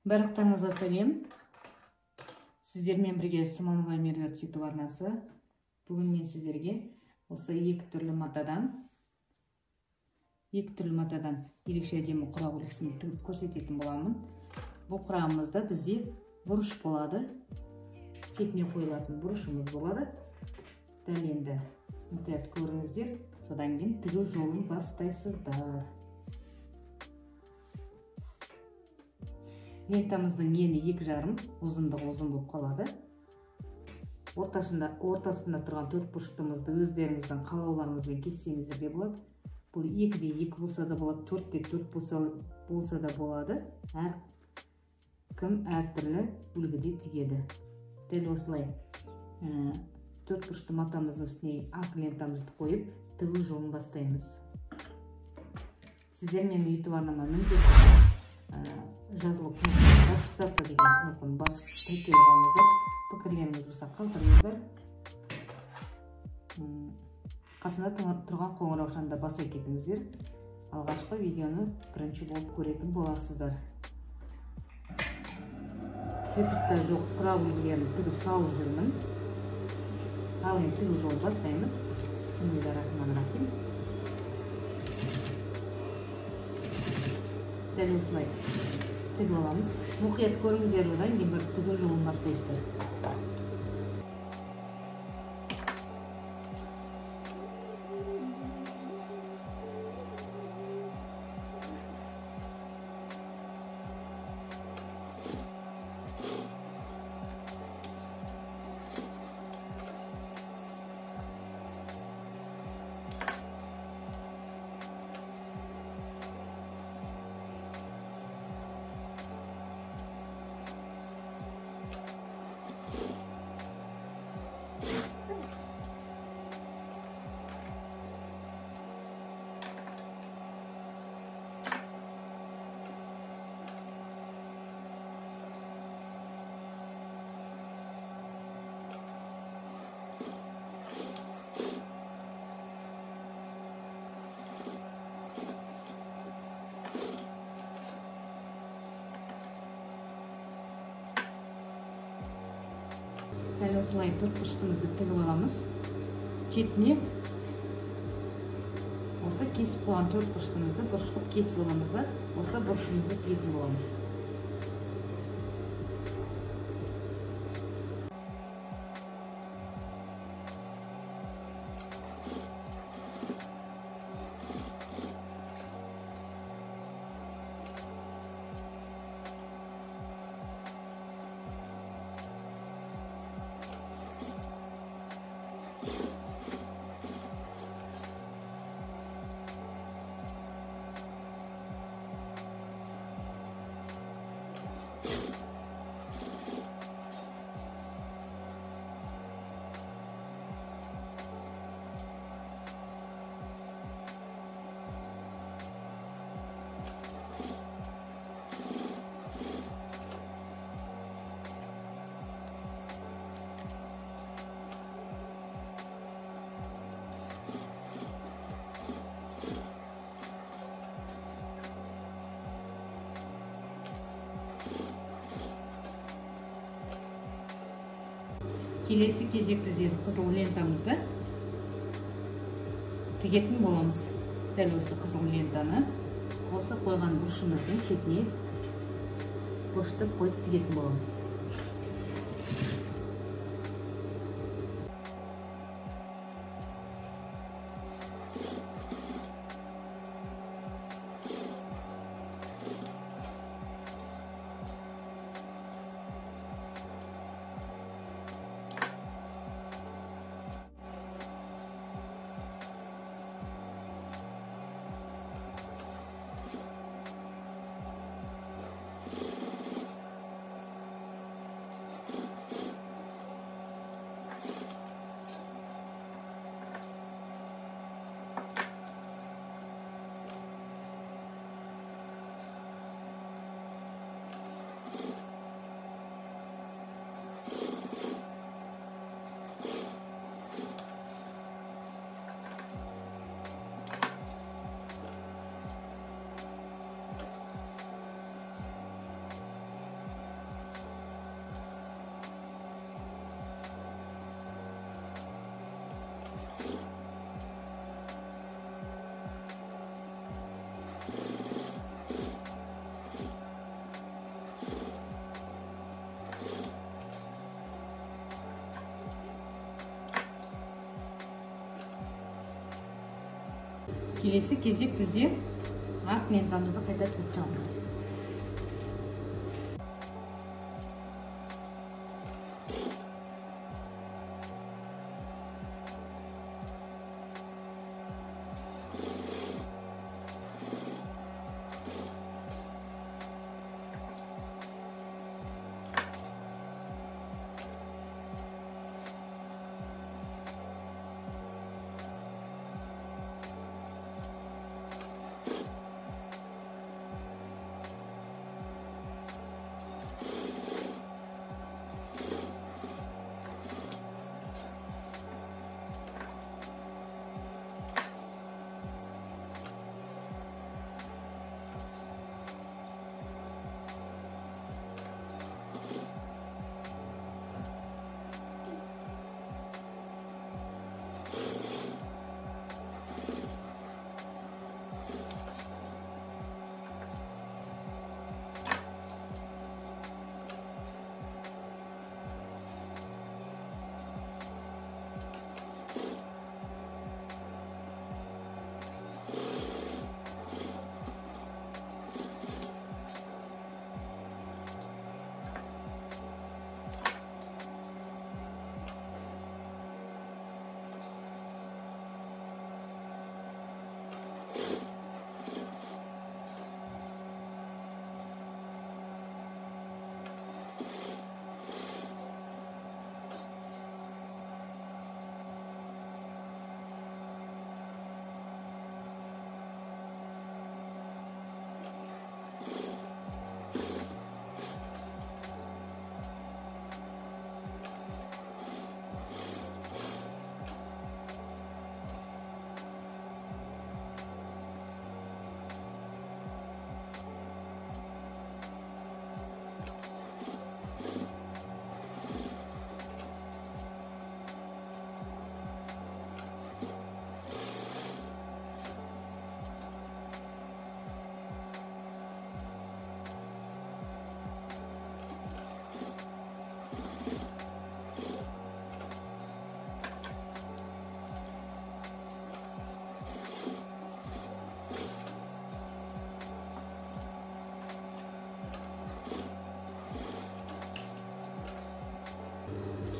Барлықтарыңызға сәлем. Сіздермен бірге Сманова Меруерт YouTube арнасы. Бүгін мен сіздерге осы екі түрлі матадан ерекше әдемі құрақ үлгісін тігіп көрсететін боламын. Бұл құрағымызда бізде бұрыш болады. Шетіне қойылатын бұрышымыз болады. Дәл енді мұқият көріңіздер. Содан кейін тігу жолын бастайсыздар. Лентамыздың ені 2,5, ұзындығы ұзын болып қалады. Ортасында тұрған төрт бұрыштымызды өздеріңіздің қалауларыңызбен кессеңіздер де болады. Бұл 2-де 2 болса да болады, 4-де 4 болса да болады. Кім әртүрлі үлгіде тігеді. Дәл осылай төрт бұрышты матамыздың үстіне ақ лентамызды қойып, тігу жолын бастаймыз. Сіздер менің YouTube арнама міндетті жазылып подписаться деген кнопканы басып тіркеліп алыңыздар. Пікірлеріңіз болса қалдырыңыздар. Қасында тұрған қоңыраушаны да баса кетіңіздер. Алғашқы видеоны бірінші болып көретін боласыздар. YouTube'да жоқ құрақ үлгілерін тігіп салып жүрмін. Ал енді тігу жолын бастаймыз. Бисмиллахиррахманиррахим. Дәл осылай тігіп аламыз. Мұқият көріңіздер, одан кейін бір тігу жолын бастайсыздар. Дәл осылай төрт бұрыштымызды тігіп аламыз. Шетіне осы кесіп қойған төрт бұрыштымызды бұрыш қылып кесіп аламыз да, осы бұрышымызды тігетін боламыз. Келесі кезек бізде қызыл лентамызды тігетін боламыз. Дәл осы қызыл лентаны осы қойған бұрышымыздың шетіне бұрыштап қойып тігетін боламыз. Келесі кезек бізде ақ лентамызды қайта тігіп шығамыз.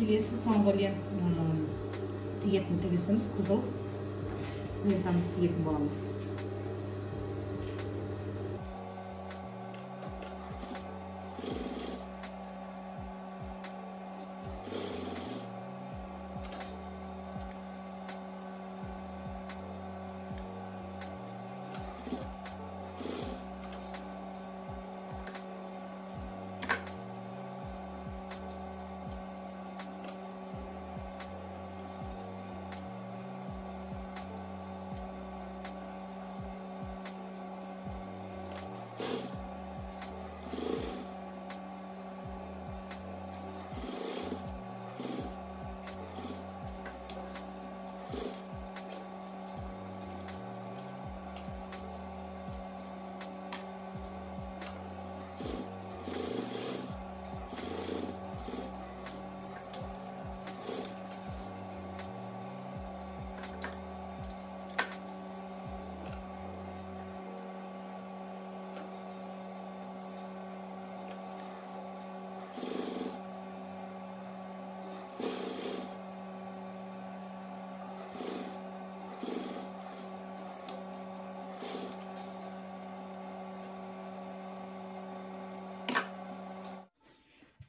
Келесі соңғы тігетін тігісіміз қызыл лентамыз тігетін боламыз.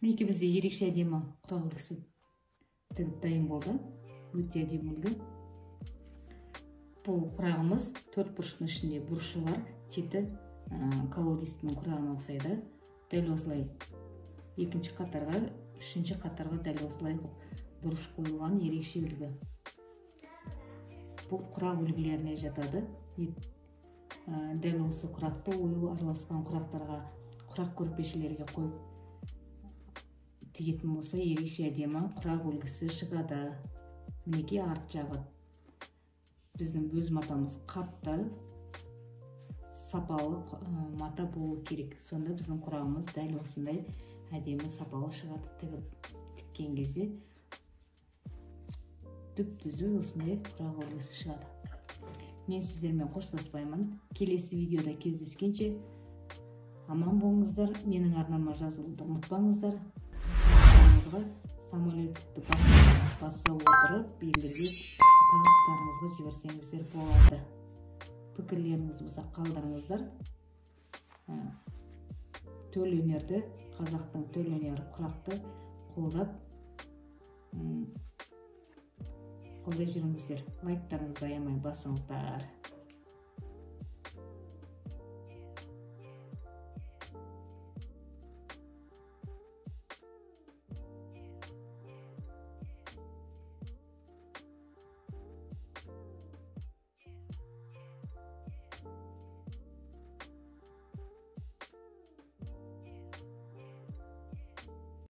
Мінекей бізде ерекше әдемі құрақ үлгісі тігіп дайын болды. Өте әдемі үлгі. Бұл құрағымыз төрт бұрыштың ішінде бұрышы бар, жеті колодистің құрағына ұқсайды. Дәл осылай екінші қатарға, үшінші қатарға дәл осылай бұрыш қойылған ерекше үлгі. Бұл құрақ үлгілеріне жатады. Дәл осы құрақты ою араласқан құрақтарға, құрақ көрпешелерге қойып тігетін болса ерекше әдемі құрақ үлгісі шығады. Мінекей арт жағы. Біздің өз матамыз қатты, сапалы мата болу керек. Сонда біздің құрағымыз дәл осындай әдемі сапалы шығады. Тіккен кезде дүп-түзу осындай құрақ үлгісі шығады. Мен сіздермен қоштаспаймын. Келесі видеода кездескенше аман болыңыздар. Менің арнама жазылуды ұмытпаңыздар. Арнаңызға самолетті баса отырып белгілеп таныстарыңызға жіберсеңіздер болады. Пікірлеріңіз болса қалдырыңыздар. Төл өнерді, қазақтың төл өнері құрақты қолдап қолдай жүріңіздер. Лайктарыңызды аямай басыңыздар.